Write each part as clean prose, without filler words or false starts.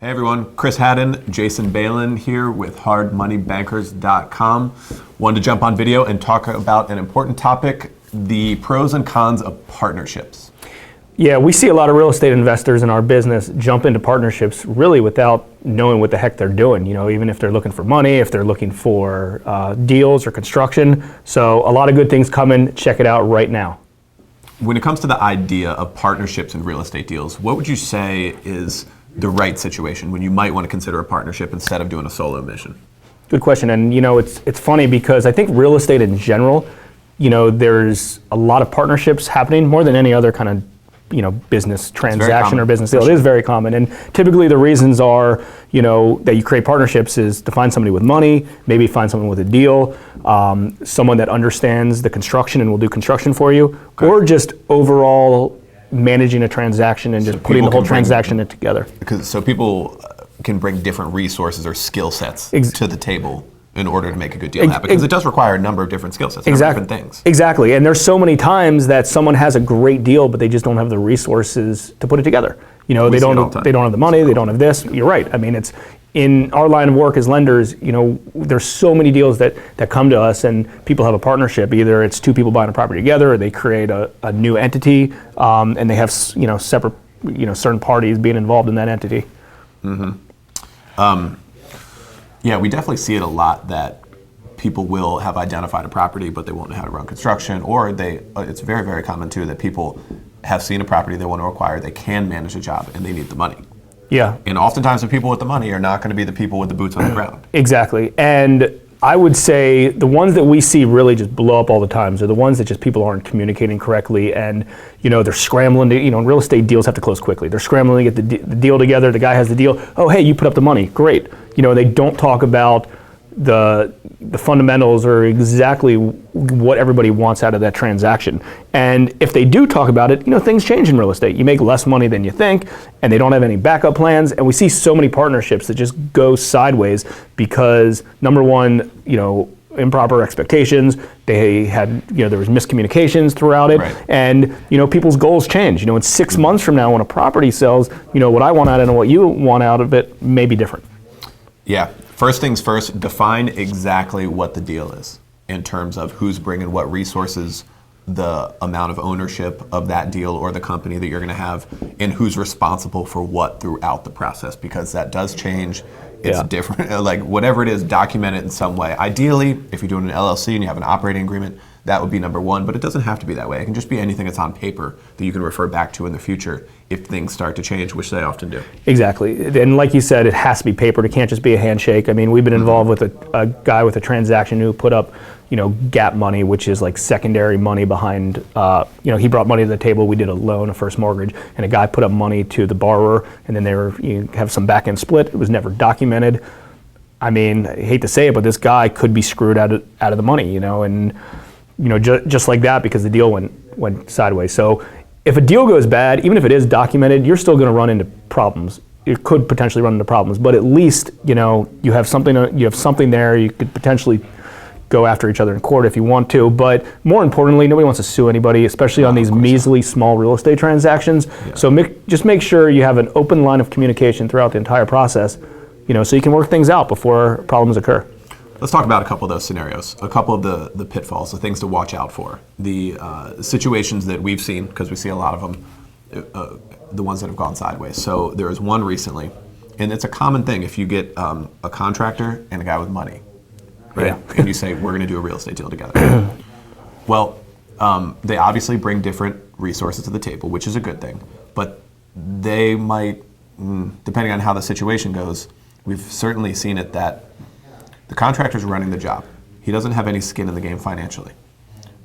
Hey everyone, Chris Haddon, Jason Balin here with hardmoneybankers.com. Wanted to jump on video and talk about an important topic, the pros and cons of partnerships. Yeah, we see a lot of real estate investors in our business jump into partnerships really without knowing what the heck they're doing, even if they're looking for money, if they're looking for deals or construction. So a lot of good things coming. Check it out right now. When it comes to the idea of partnerships in real estate deals, what would you say is the right situation when you might want to consider a partnership instead of doing a solo mission? Good question. And it's funny because I think real estate in general, there's a lot of partnerships happening more than any other kind of business transaction or business deal. It is very common. And typically the reasons are, that you create partnerships is to find somebody with money, maybe find someone with a deal, someone that understands the construction and will do construction for you, or just overall managing a transaction and just putting the whole transaction together. So people can bring different resources or skill sets to the table in order to make a good deal happen, because it does require a number of different skill sets, different things. Exactly, and there's so many times that someone has a great deal, but they just don't have the resources to put it together. They don't have the money, they don't have this. You're right. I mean, it's in our line of work as lenders. There's so many deals that come to us, and people have a partnership. Either it's two people buying a property together, or they create a new entity, and they have separate certain parties being involved in that entity. Mm-hmm. Yeah, we definitely see it a lot that people will have identified a property, but they won't know how to run construction, or it's very, very common too that people have seen a property they want to acquire, they can manage a job, and they need the money. Yeah. And oftentimes the people with the money are not going to be the people with the boots on the ground. Exactly. And I would say the ones that we see really just blow up all the time are the ones that just people aren't communicating correctly, and they're scrambling to, real estate deals have to close quickly. They're scrambling to get the deal together. The guy has the deal. Oh, hey, you put up the money. Great. They don't talk about the fundamentals or exactly what everybody wants out of that transaction. And if they do talk about it, things change in real estate. You make less money than you think, and they don't have any backup plans. And we see so many partnerships that just go sideways because, number one, improper expectations. They had, there was miscommunications throughout it. Right. And, people's goals change. In 6 months from now when a property sells, what I want out of it and what you want out of it may be different. Yeah. First things first, define exactly what the deal is in terms of who's bringing what resources, the amount of ownership of that deal or the company that you're going to have, and who's responsible for what throughout the process, because that does change. It's different. Like whatever it is, document it in some way. Ideally, if you're doing an LLC and you have an operating agreement, that would be number one, but it doesn't have to be that way. It can just be anything that's on paper that you can refer back to in the future if things start to change, which they often do. Exactly. And like you said, it has to be papered. It can't just be a handshake. I mean, we've been involved with a guy with a transaction who put up, gap money, which is like secondary money behind, he brought money to the table. We did a loan, a first mortgage, and a guy put up money to the borrower, and then they have some back end split. It was never documented. I mean, I hate to say it, but this guy could be screwed out of the money, and just like that, because the deal went sideways. So if a deal goes bad, even if it is documented, you're still going to run into problems. It could potentially run into problems, but at least you have something there. You could potentially go after each other in court if you want to. But more importantly, nobody wants to sue anybody, especially on these measly small real estate transactions. Yeah. So just make sure you have an open line of communication throughout the entire process, so you can work things out before problems occur. Let's talk about a couple of those scenarios, a couple of the pitfalls, the things to watch out for, the situations that we've seen, because we see a lot of them, the ones that have gone sideways. So there was one recently, and it's a common thing if you get a contractor and a guy with money, right? Yeah. And you say, we're going to do a real estate deal together. Well, they obviously bring different resources to the table, which is a good thing, but they might, depending on how the situation goes, we've certainly seen it that the contractor's running the job. He doesn't have any skin in the game financially.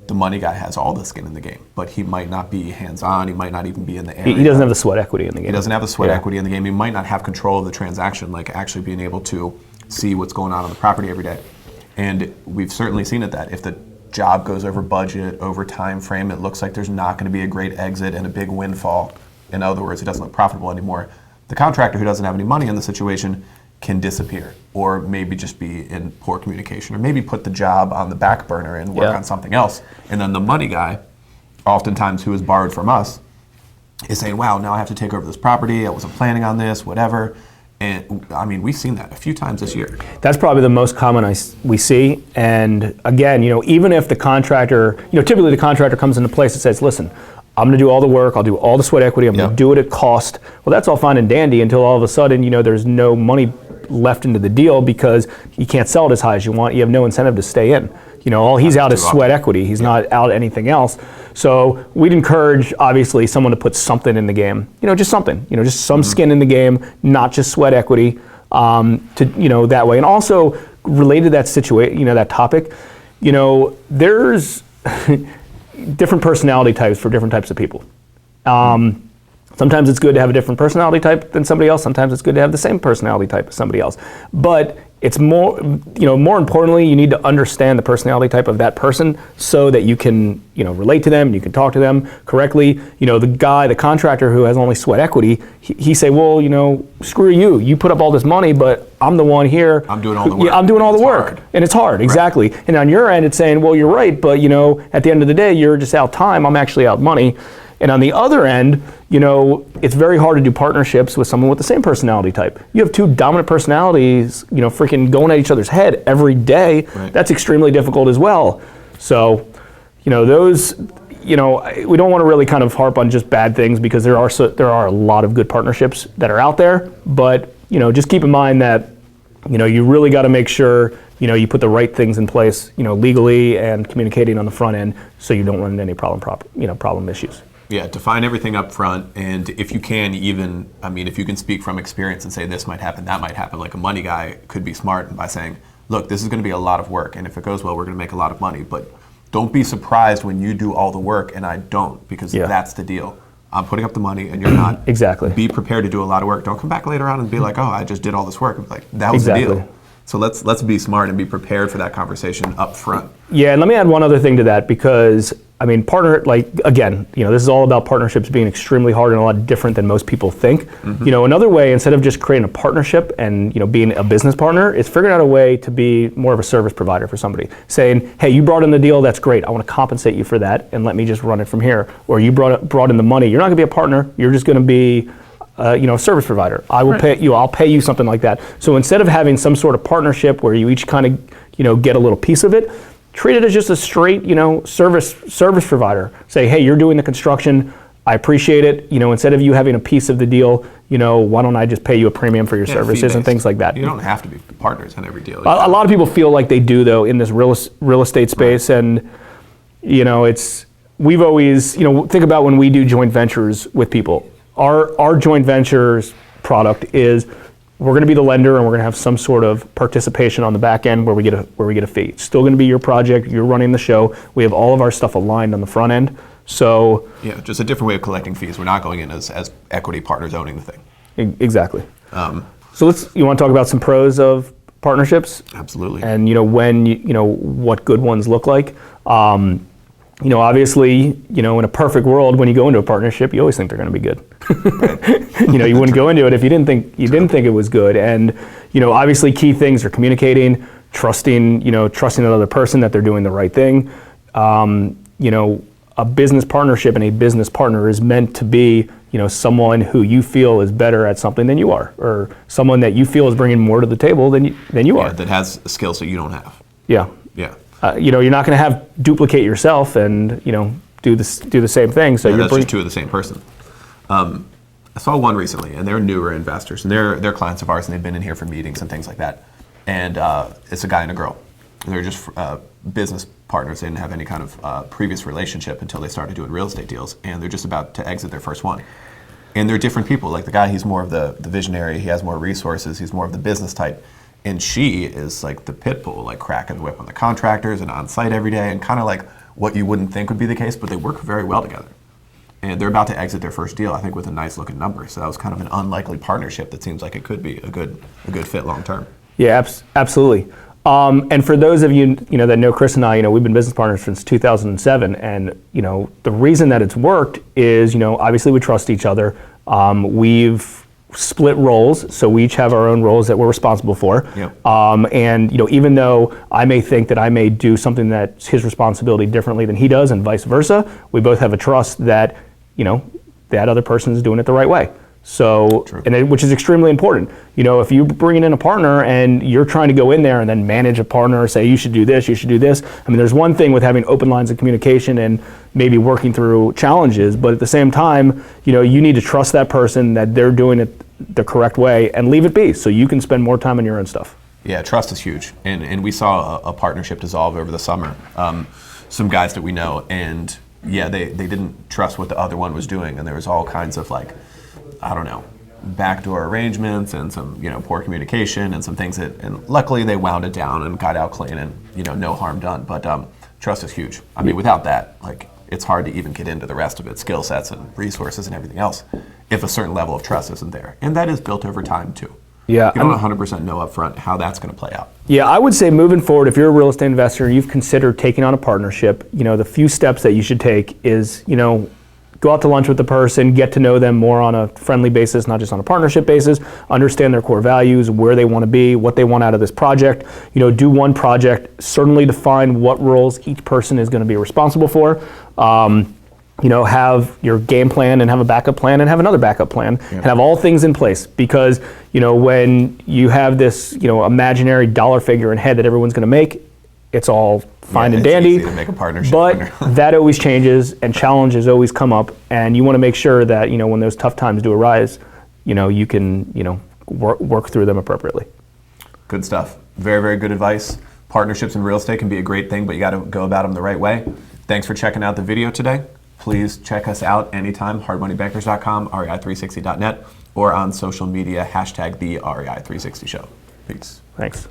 The money guy has all the skin in the game, but he might not be hands-on. He might not even be in the area. He doesn't have the sweat equity in the game. He doesn't have the sweat equity in the game. He might not have control of the transaction, like actually being able to see what's going on the property every day. And we've certainly seen it that if the job goes over budget, over time frame, it looks like there's not going to be a great exit and a big windfall. In other words, it doesn't look profitable anymore. The contractor who doesn't have any money in the situation can disappear, or maybe just be in poor communication, or maybe put the job on the back burner and work on something else. And then the money guy, oftentimes who is borrowed from us, is saying, wow, now I have to take over this property. I wasn't planning on this, whatever. And I mean, we've seen that a few times this year. That's probably the most common we see. And again, even if the contractor, typically the contractor comes into place and says, listen, I'm going to do all the work, I'll do all the sweat equity, I'm going to do it at cost. Well, that's all fine and dandy until all of a sudden, there's no money left into the deal because you can't sell it as high as you want. You have no incentive to stay in. All he's out is sweat equity. He's not out anything else. So we'd encourage, obviously, someone to put something in the game. Just something. Just some skin in the game, not just sweat equity. To that way, and also related to that situation, that topic. There's different personality types for different types of people. Sometimes it's good to have a different personality type than somebody else. Sometimes it's good to have the same personality type as somebody else. But it's more importantly, you need to understand the personality type of that person so that you can, relate to them, you can talk to them correctly. The contractor who has only sweat equity, he say, well, screw you. You put up all this money, but I'm the one here. I'm doing all the work. Yeah, I'm doing all the work. Hard. And it's hard, exactly. Right. And on your end, it's saying, well, you're right, but, at the end of the day, you're just out time. I'm actually out money. And on the other end, it's very hard to do partnerships with someone with the same personality type. You have two dominant personalities, freaking going at each other's head every day. Right. That's extremely difficult as well. So, those, we don't want to really kind of harp on just bad things because there are a lot of good partnerships that are out there. But, just keep in mind that, you really got to make sure, you put the right things in place, legally and communicating on the front end so you don't run into any problem issues. Yeah, define everything up front, and if you can if you can speak from experience and say this might happen, that might happen, like a money guy could be smart by saying, look, this is going to be a lot of work, and if it goes well, we're going to make a lot of money, but don't be surprised when you do all the work and I don't, because that's the deal. I'm putting up the money and you're not. Exactly. Be prepared to do a lot of work. Don't come back later on and be like, oh, I just did all this work. Like, that was the deal. So let's be smart and be prepared for that conversation up front. Yeah, and let me add one other thing to that because, again, this is all about partnerships being extremely hard and a lot different than most people think. Mm-hmm. Another way, instead of just creating a partnership and, being a business partner, is figuring out a way to be more of a service provider for somebody. Saying, hey, you brought in the deal, that's great. I want to compensate you for that and let me just run it from here. Or you brought in the money. You're not going to be a partner. You're just going to be a service provider. I will pay you. I'll pay you something like that. So instead of having some sort of partnership where you each kind of, get a little piece of it, treat it as just a straight, service provider. Say, hey, you're doing the construction. I appreciate it. Instead of you having a piece of the deal, why don't I just pay you a premium for your services fee-based. And things like that. You don't have to be partners in every deal. A lot of people feel like they do though in this real estate space, and we've always think about when we do joint ventures with people. Our joint ventures product is we're going to be the lender and we're going to have some sort of participation on the back end where we get a fee. It's still going to be your project. You're running the show. We have all of our stuff aligned on the front end. So yeah, just a different way of collecting fees. We're not going in as equity partners owning the thing. Exactly. So you want to talk about some pros of partnerships? Absolutely. And what good ones look like. Obviously, in a perfect world, when you go into a partnership, you always think they're going to be good. You wouldn't go into it if you didn't think it was good. And, obviously key things are communicating, trusting another person that they're doing the right thing. A business partnership and a business partner is meant to be, someone who you feel is better at something than you are, or someone that you feel is bringing more to the table than you are. That has skills that you don't have. Yeah. Yeah. You're not going to duplicate yourself and do the same thing. So that's just two of the same person. I saw one recently, and they're newer investors, and they're clients of ours, and they've been in here for meetings and things like that. And it's a guy and a girl. And they're just business partners. They didn't have any kind of previous relationship until they started doing real estate deals, and they're just about to exit their first one. And they're different people. Like the guy, he's more of the visionary. He has more resources. He's more of the business type. And she is like the pit bull, like cracking the whip on the contractors and on site every day, and kind of like what you wouldn't think would be the case, but they work very well together. And they're about to exit their first deal, I think, with a nice looking number. So that was kind of an unlikely partnership that seems like it could be a good fit long term. Yeah, absolutely. And for those of you that know Chris and I, we've been business partners since 2007, and the reason that it's worked is obviously we trust each other. We've split roles, so we each have our own roles that we're responsible for. Yep. And even though I may think that I may do something that's his responsibility differently than he does, and vice versa, we both have a trust that that other person is doing it the right way. So, True. which is extremely important. If you're bringing in a partner and you're trying to go in there and then manage a partner or say, you should do this, you should do this. I mean, there's one thing with having open lines of communication and maybe working through challenges, but at the same time, you need to trust that person that they're doing it the correct way and leave it be so you can spend more time on your own stuff. Yeah, trust is huge. And we saw a partnership dissolve over the summer. Some guys that we know, and yeah, they didn't trust what the other one was doing, and there was all kinds of backdoor arrangements and some poor communication and some things and luckily they wound it down and got out clean and no harm done. But trust is huge. I mean, without that, it's hard to even get into the rest of it, skill sets and resources and everything else, if a certain level of trust isn't there. And that is built over time too. Yeah, you don't 100% know up front how that's going to play out. Yeah, I would say moving forward, if you're a real estate investor and you've considered taking on a partnership, the few steps that you should take is, go out to lunch with the person, get to know them more on a friendly basis, not just on a partnership basis, understand their core values, where they want to be, what they want out of this project. Do one project, certainly define what roles each person is going to be responsible for. Have your game plan and have a backup plan and have another backup plan and have all things in place, because when you have this imaginary dollar figure in head that everyone's going to make, it's all fine and dandy, easy to make a partnership but that always changes and challenges always come up, and you want to make sure that when those tough times do arise, you can work through them appropriately. Good stuff. Very, very good advice. Partnerships in real estate can be a great thing, but you got to go about them the right way. Thanks for checking out the video today. Please check us out anytime, hardmoneybankers.com, rei360.net, or on social media, #the REI360 show. Peace. Thanks.